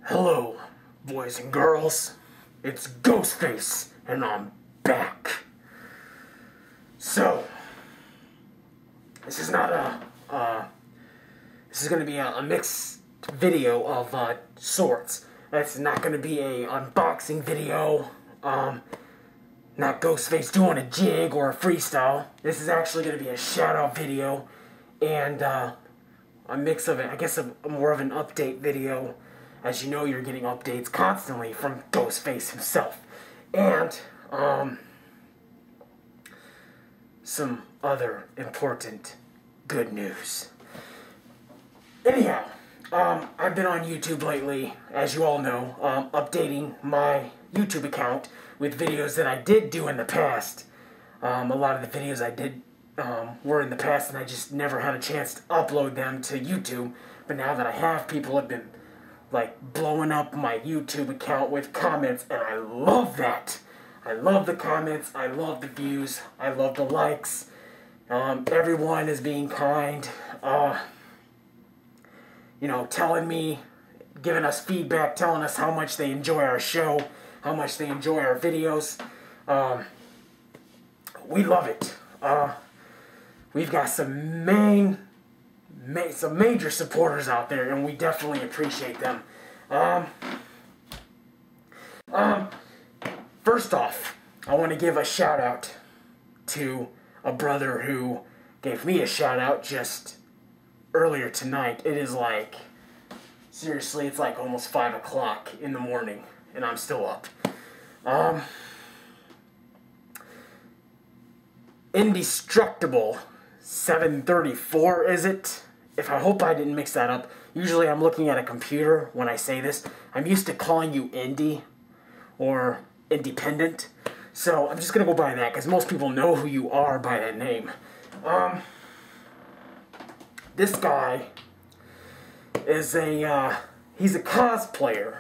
Hello, boys and girls. It's Ghostface, and I'm back. So, this is not this is going to be a mixed video of sorts. It's not going to be a unboxing video, not Ghostface doing a jig or a freestyle. This is actually going to be a shout-out video, and a mix of it, I guess more of an update video. As you know, you're getting updates constantly from Ghostface himself. And, some other important good news. Anyhow, I've been on YouTube lately, as you all know, updating my YouTube account with videos that I did do in the past. A lot of the videos I did were in the past, and I just never had a chance to upload them to YouTube. But now that I have, people have been like blowing up my YouTube account with comments, and I love that. I love the comments, I love the views, I love the likes. Everyone is being kind, you know, telling me, giving us feedback, telling us how much they enjoy our show, how much they enjoy our videos. We love it. We've got some major supporters out there, and we definitely appreciate them. First off, I want to give a shout out to a brother who gave me a shout out just earlier tonight. It is like, seriously, it's like almost 5 o'clock in the morning, and I'm still up. TheIndestructible734, is it? I hope I didn't mix that up. Usually I'm looking at a computer when I say this. I'm used to calling you indie or independent. So I'm just going to go by that because most people know who you are by that name. This guy is he's a cosplayer.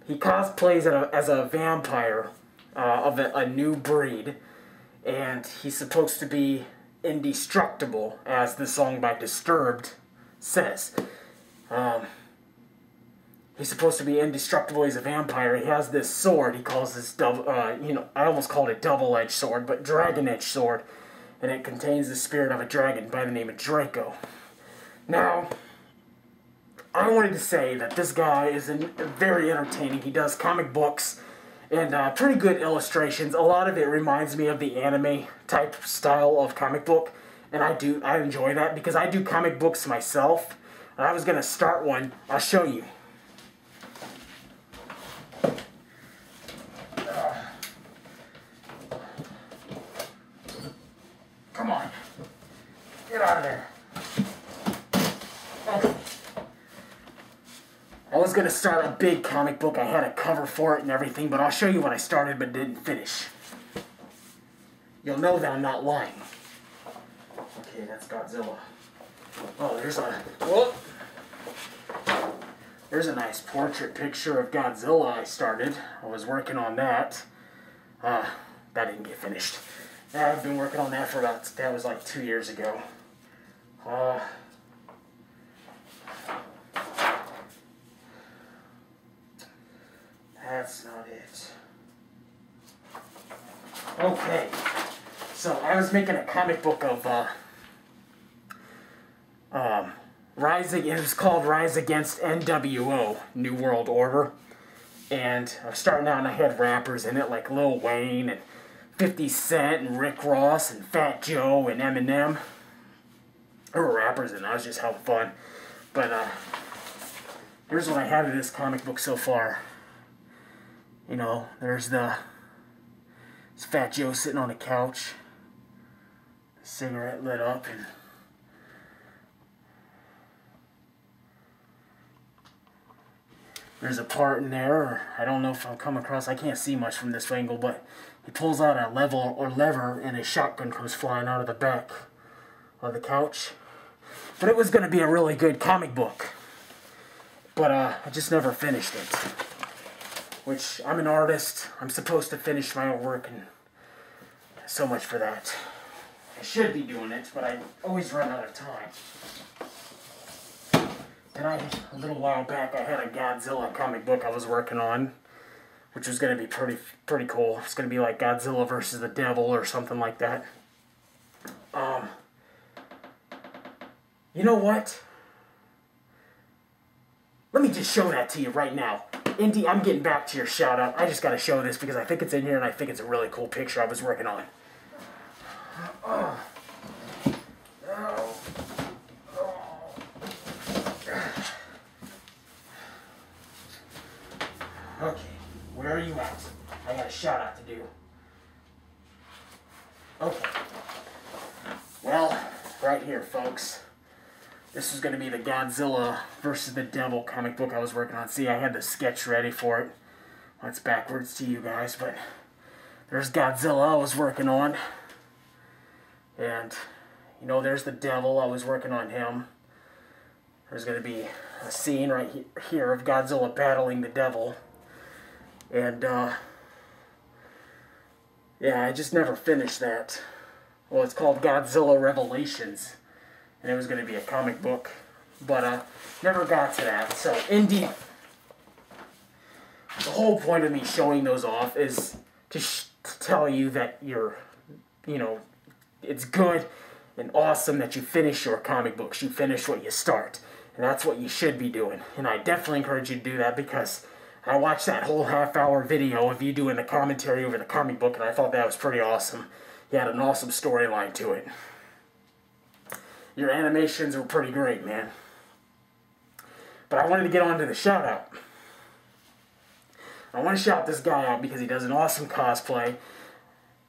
He cosplays as a vampire of a new breed. And he's supposed to be indestructible, as the song by Disturbed says. He's supposed to be indestructible. He's a vampire. He has this sword. He calls this I almost called it double-edged sword, but dragon-edged sword, and it contains the spirit of a dragon by the name of Draco. Now, I wanted to say that this guy is very entertaining. He does comic books and pretty good illustrations. A lot of it reminds me of the anime type style of comic book, and I enjoy that because I do comic books myself. And I was gonna start one. I'll show you. Come on, get out of there. Okay. I was going to start a big comic book. I had a cover for it and everything, but I'll show you what I started but didn't finish. You'll know that I'm not lying. Okay, that's Godzilla. Oh, there's a nice portrait picture of Godzilla I started. I was working on that. That didn't get finished. I've been working on that for that was like 2 years ago. That's not it. Okay, so I was making a comic book of it was called Rise Against NWO, New World Order, and I was starting out and I had rappers in it like Lil Wayne and 50 Cent and Rick Ross and Fat Joe and Eminem. There were rappers and I was just having fun, but here's what I have in this comic book so far. You know, there's Fat Joe sitting on a couch, cigarette lit up, and there's a part in there, I don't know if I'll come across, I can't see much from this angle, but he pulls out a lever and a shotgun comes flying out of the back of the couch. But it was going to be a really good comic book, but I just never finished it. Which, I'm an artist, I'm supposed to finish my own work, and so much for that. I should be doing it, but I always run out of time. a little while back, I had a Godzilla comic book I was working on, which was going to be pretty cool. It's going to be like Godzilla versus the Devil or something like that. You know what? Let me just show that to you right now. Indy, I'm getting back to your shout out. I just got to show this because I think it's in here and I think it's a really cool picture I was working on. Okay, where are you at? I got a shout out to do. Okay. Well, right here, folks. This is going to be the Godzilla versus the Devil comic book I was working on. See, I had the sketch ready for it. That's backwards to you guys, but there's Godzilla I was working on. And, you know, there's the Devil. I was working on him. There's going to be a scene right here of Godzilla battling the Devil. And, yeah, I just never finished that. Well, it's called Godzilla Revelations. And it was going to be a comic book. But, never got to that. So, indeed, the whole point of me showing those off is to tell you that you're, you know, it's good and awesome that you finish your comic books. You finish what you start. And that's what you should be doing. And I definitely encourage you to do that because I watched that whole half-hour video of you doing the commentary over the comic book, and I thought that was pretty awesome. You had an awesome storyline to it. Your animations were pretty great, man. But I wanted to get on to the shout-out. I want to shout this guy out because he does an awesome cosplay.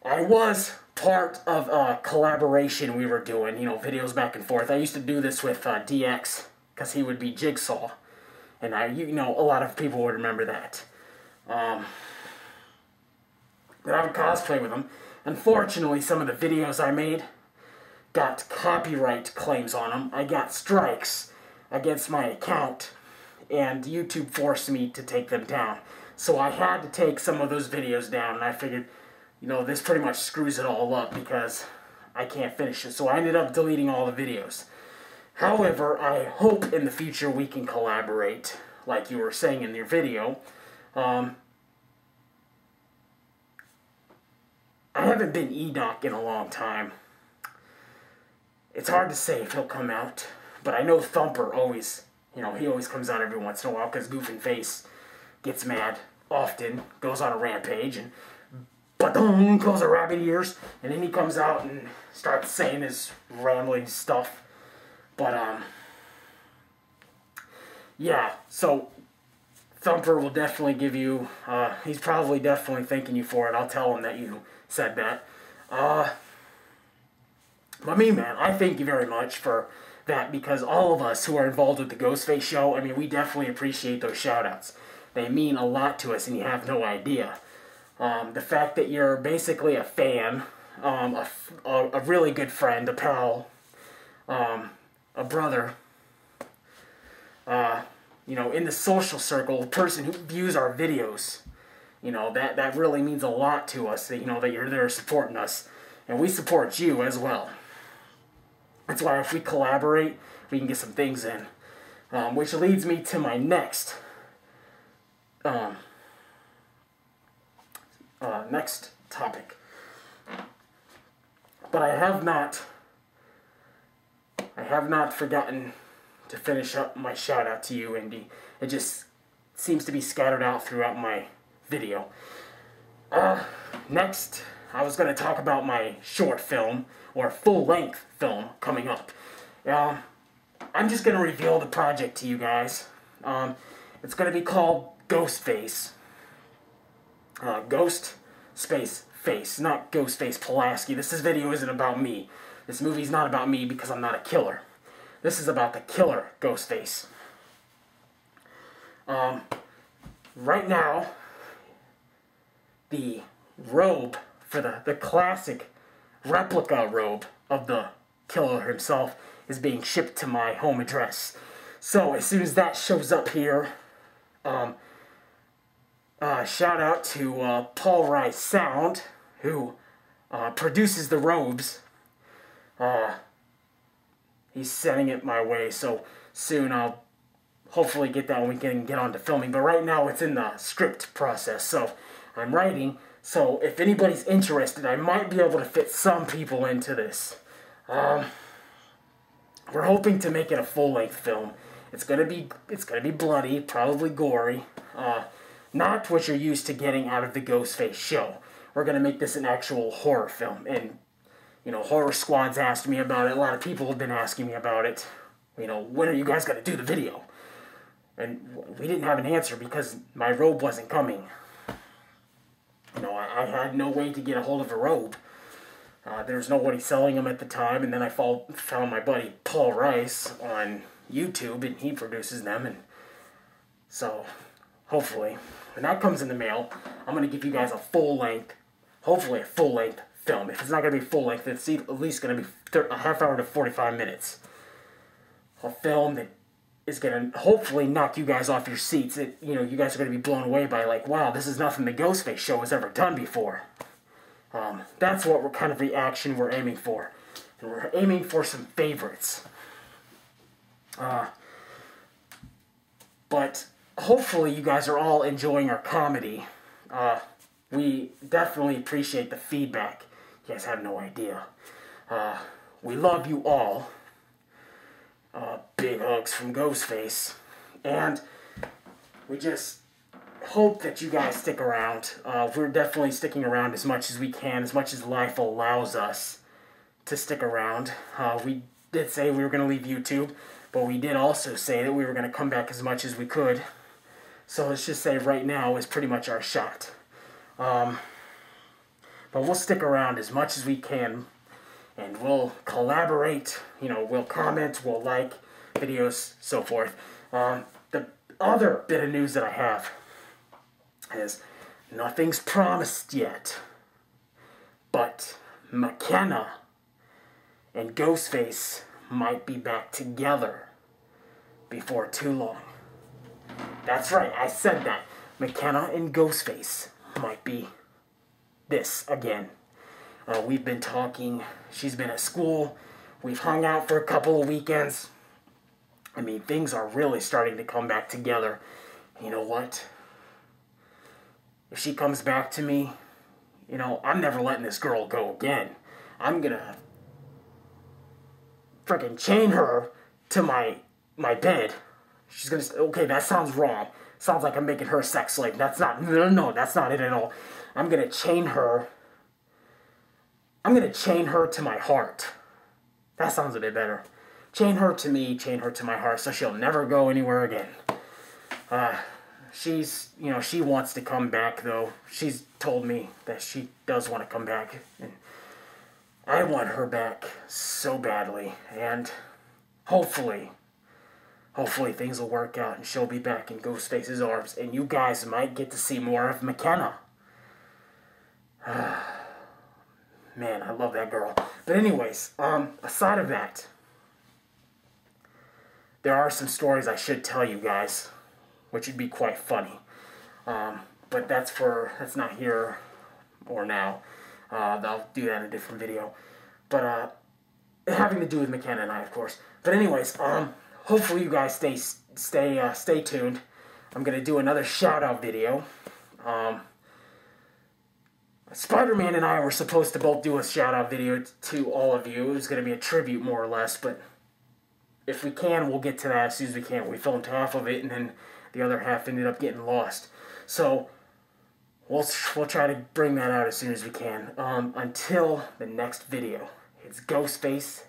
I was part of a collaboration we were doing, you know, videos back and forth. I used to do this with DX because he would be Jigsaw. And you know, a lot of people would remember that. But I would cosplay with him. Unfortunately, some of the videos I made got copyright claims on them. I got strikes against my account, and YouTube forced me to take them down. So I had to take some of those videos down, and I figured, you know, this pretty much screws it all up because I can't finish it. So I ended up deleting all the videos. However, I hope in the future we can collaborate, like you were saying in your video. I haven't been EDOC in a long time. It's hard to say if he'll come out, but I know Thumper always, you know, he always comes out every once in a while because Goof and Face gets mad often, goes on a rampage, and ba-dum, goes a rabbit ears, and then he comes out and starts saying his rambling stuff. But, yeah, so Thumper will definitely give you, he's probably definitely thanking you for it. I'll tell him that you said that. But me, man, I thank you very much for that because all of us who are involved with the Ghostface show, I mean, we definitely appreciate those shout-outs. They mean a lot to us, and you have no idea. The fact that you're basically a fan, a really good friend, a pal, a brother, you know, in the social circle, a person who views our videos, you know, that really means a lot to us, that, you know, that you're there supporting us, and we support you as well. That's why if we collaborate, we can get some things in, which leads me to my next, next topic. But I have not forgotten to finish up my shout out to you, Indy. It just seems to be scattered out throughout my video. Next, I was going to talk about my short film, or full-length film, coming up. I'm just going to reveal the project to you guys. It's going to be called Ghostface. Ghost Space Face, not Ghostface Pulaski. This video isn't about me. This movie's not about me because I'm not a killer. This is about the killer Ghostface. Right now, the robe for the classic replica robe of the killer himself is being shipped to my home address. So as soon as that shows up here, shout out to Paul Rice Sound, who produces the robes. He's sending it my way, so soon I'll hopefully get that when we can get on to filming. But right now it's in the script process, so I'm writing. So if anybody's interested, I might be able to fit some people into this. We're hoping to make it a full-length film. It's gonna be bloody, probably gory. Not what you're used to getting out of the Ghostface show. We're gonna make this an actual horror film, and you know, Horror Squad's asked me about it. A lot of people have been asking me about it. You know, when are you guys gonna do the video? And we didn't have an answer because my robe wasn't coming. You know, I had no way to get a hold of a robe. There was nobody selling them at the time, and then I found my buddy Paul Rice on YouTube, and he produces them, and so hopefully, when that comes in the mail, I'm going to give you guys a full-length, hopefully a full-length film. If it's not going to be full-length, it's at least going to be a half hour to 45 minutes. A film that is going to hopefully knock you guys off your seats. You know, you guys are going to be blown away by, like, wow, this is nothing the Ghostface show has ever done before. That's what we're kind of the action we're aiming for. And we're aiming for some favorites. But hopefully you guys are all enjoying our comedy. We definitely appreciate the feedback. You guys have no idea. We love you all. Big hugs from Ghostface. And we just hope that you guys stick around. We're definitely sticking around as much as we can, as much as life allows us to stick around. We did say we were going to leave YouTube, but we did also say that we were going to come back as much as we could. So let's just say right now is pretty much our shot. But we'll stick around as much as we can, and we'll collaborate, you know, we'll comment, we'll like videos, so forth. The other bit of news that I have is nothing's promised yet, but McKenna and Ghostface might be back together before too long. That's right, I said that. McKenna and Ghostface might be this again. We've been talking, she's been at school, we've hung out for a couple of weekends. I mean, things are really starting to come back together. You know what? If she comes back to me, you know, I'm never letting this girl go again. I'm gonna freaking chain her to my bed. She's gonna say, okay, that sounds wrong. Sounds like I'm making her a sex slave. That's not, no, that's not it at all. I'm gonna chain her. I'm gonna chain her to my heart. That sounds a bit better. Chain her to me, chain her to my heart, so she'll never go anywhere again. She's, you know, she wants to come back, though. She's told me that she does want to come back. And I want her back so badly. And hopefully things will work out and she'll be back in Ghostface's arms. And you guys might get to see more of McKenna. Man, I love that girl. But anyways, aside of that, there are some stories I should tell you guys, which would be quite funny. But that's not here or now. I'll do that in a different video. But having to do with McKenna and I, of course. But anyways, hopefully you guys stay tuned. I'm gonna do another shout out video. Spider-Man and I were supposed to both do a shout out video to all of you. It was gonna be a tribute, more or less, but if we can, we'll get to that as soon as we can. We filmed half of it, and then the other half ended up getting lost. So we'll try to bring that out as soon as we can. Until the next video, it's Ghostface